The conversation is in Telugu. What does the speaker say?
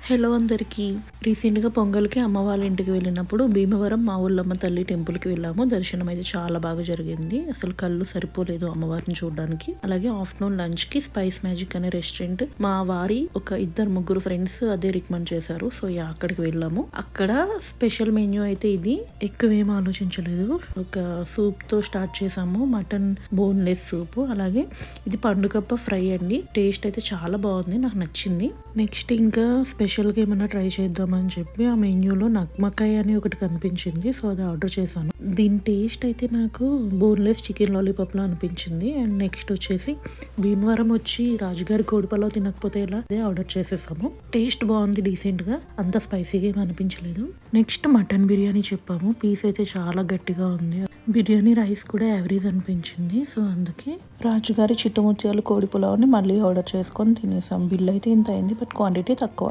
హలో అందరికీ. రీసెంట్‌గా పొంగల్‌కి అమ్మ వాళ్ళ ఇంటికి వెళ్ళినప్పుడు భీమవరం మా ఊళ్ళమ్మ తల్లి టెంపుల్‌కి వెళ్ళాము. దర్శనం అయితే చాలా బాగా జరిగింది. అసలు కళ్ళు సరిపోలేదు అమ్మవారిని చూడడానికి. అలాగే ఆఫ్టర్‌నూన్ లంచ్‌కి స్పైస్ మ్యాజిక్ అనే రెస్టారెంట్ మా వారి ఒక ఇద్దరు ముగ్గురు ఫ్రెండ్స్ అదే రికమెండ్ చేశారు. సో అక్కడికి వెళ్ళాము. అక్కడ స్పెషల్ మెన్యూ అయితే ఇది. ఎక్కువేం ఆలోచించలేదు. ఒక సూప్‌తో స్టార్ట్ చేసాము. Mutton boneless soup. అలాగే ఇది పండుగప్ప ఫ్రై అండి. టేస్ట్ అయితే చాలా బాగుంది. నాకు నచ్చింది. నెక్స్ట్ ఇంకా స్పెషల్గా ఏమైనా ట్రై చేద్దామని చెప్పి ఆ మెన్యూలో నగ్మకాయ అని ఒకటి కనిపించింది. సో అది ఆర్డర్ చేశాను. దీని టేస్ట్ అయితే నాకు బోన్లెస్ చికెన్ లాలీపాప్లా అనిపించింది. అండ్ నెక్స్ట్ వచ్చేసి భీమవరం వచ్చి రాజుగారి కోడిపలావ్ తినకపోతే ఎలా అదే ఆర్డర్ చేసేసాము. టేస్ట్ బాగుంది డీసెంట్గా. అంత స్పైసీగా ఏమి అనిపించలేదు. నెక్స్ట్ మటన్ బిర్యానీ చెప్పాము. పీస్ అయితే చాలా గట్టిగా ఉంది. బిర్యానీ రైస్ కూడా యావరేజ్ అనిపించింది. సో అందుకే రాజుగారి చిట్టుముత్యాలు కోడి పులావ్ని మళ్ళీ ఆర్డర్ చేసుకొని తినేసాం. బిల్ అయితే ఇంత అయింది, బట్ క్వాంటిటీ తక్కువ.